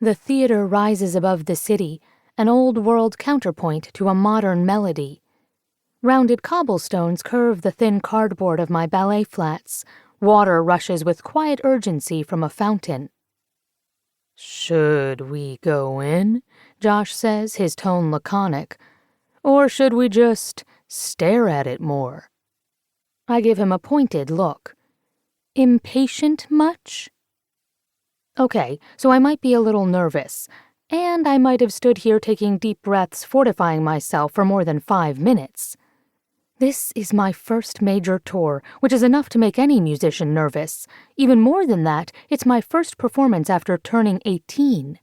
The theater rises above the city, an old-world counterpoint to a modern melody. Rounded cobblestones curve the thin cardboard of my ballet flats. Water rushes with quiet urgency from a fountain. "Should we go in?" Josh says, his tone laconic. "Or should we just stare at it more?" I give him a pointed look. "Impatient much?" Okay, so I might be a little nervous, and I might have stood here taking deep breaths, fortifying myself for more than 5 minutes. This is my first major tour, which is enough to make any musician nervous. Even more than that, it's my first performance after turning 18.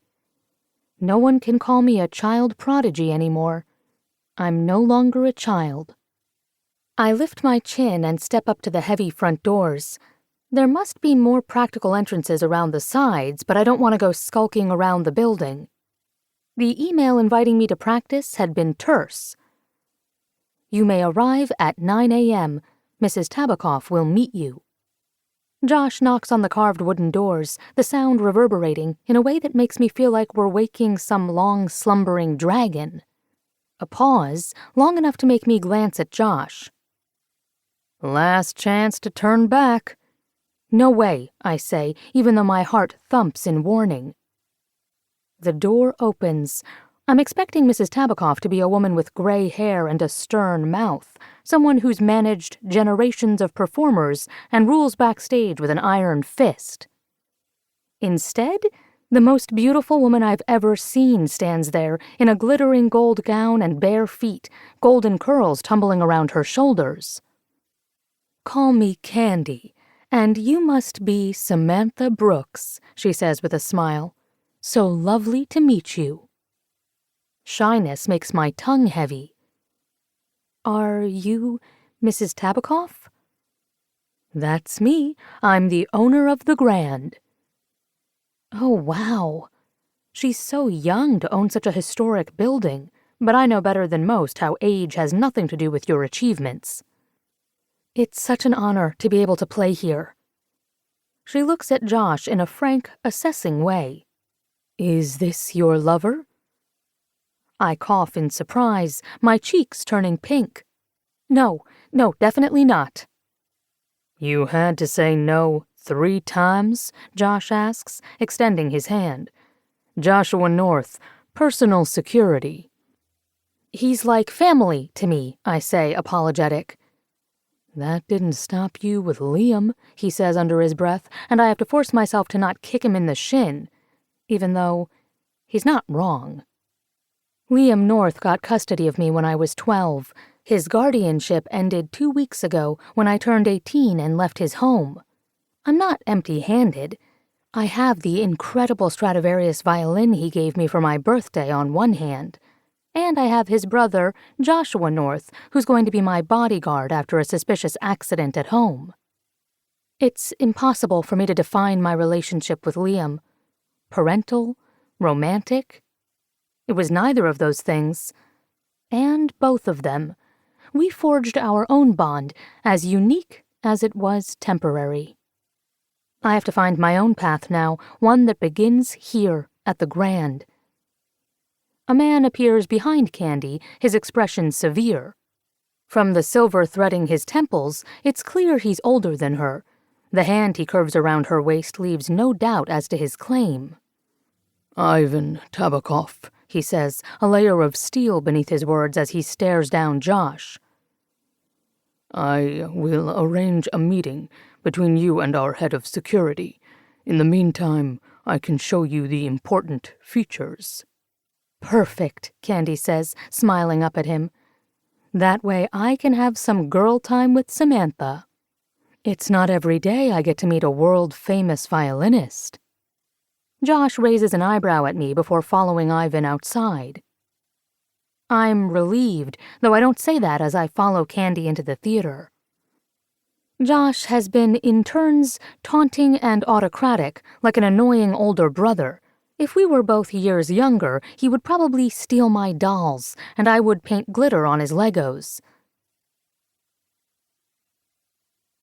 No one can call me a child prodigy anymore. I'm no longer a child. I lift my chin and step up to the heavy front doors. There must be more practical entrances around the sides, but I don't want to go skulking around the building. The email inviting me to practice had been terse. "You may arrive at 9 a.m. Mrs. Tabakoff will meet you." Josh knocks on the carved wooden doors, the sound reverberating in a way that makes me feel like we're waking some long-slumbering dragon. A pause, long enough to make me glance at Josh. "Last chance to turn back." "No way," I say, even though my heart thumps in warning. The door opens. I'm expecting Mrs. Tabakoff to be a woman with gray hair and a stern mouth, someone who's managed generations of performers and rules backstage with an iron fist. Instead, the most beautiful woman I've ever seen stands there in a glittering gold gown and bare feet, golden curls tumbling around her shoulders. "Call me Candy, and you must be Samantha Brooks," she says with a smile. "So lovely to meet you." Shyness makes my tongue heavy. "Are you Mrs. Tabakoff?" "That's me. I'm the owner of the Grand." Oh, wow. She's so young to own such a historic building, but I know better than most how age has nothing to do with your achievements. "It's such an honor to be able to play here." She looks at Josh in a frank, assessing way. "Is this your lover?" I cough in surprise, my cheeks turning pink. No, definitely not." "You had to say no 3 times?" Josh asks, extending his hand. "Joshua North, personal security." "He's like family to me," I say, apologetic. "That didn't stop you with Liam," he says under his breath, and I have to force myself to not kick him in the shin, even though he's not wrong. Liam North got custody of me when I was 12. His guardianship ended 2 weeks ago when I turned 18 and left his home. I'm not empty-handed. I have the incredible Stradivarius violin he gave me for my birthday on one hand, and I have his brother, Joshua North, who's going to be my bodyguard after a suspicious accident at home. It's impossible for me to define my relationship with Liam. Parental? Romantic? It was neither of those things. And both of them. We forged our own bond, as unique as it was temporary. I have to find my own path now, one that begins here, at the Grand. A man appears behind Candy, his expression severe. From the silver threading his temples, it's clear he's older than her. The hand he curves around her waist leaves no doubt as to his claim. "Ivan Tabakoff," he says, a layer of steel beneath his words as he stares down Josh. "I will arrange a meeting between you and our head of security. In the meantime, I can show you the important features." "Perfect," Candy says, smiling up at him. "That way I can have some girl time with Samantha. It's not every day I get to meet a world-famous violinist." Josh raises an eyebrow at me before following Ivan outside. I'm relieved, though I don't say that as I follow Candy into the theater. Josh has been, in turns, taunting and autocratic, like an annoying older brother. If we were both years younger, he would probably steal my dolls, and I would paint glitter on his Legos.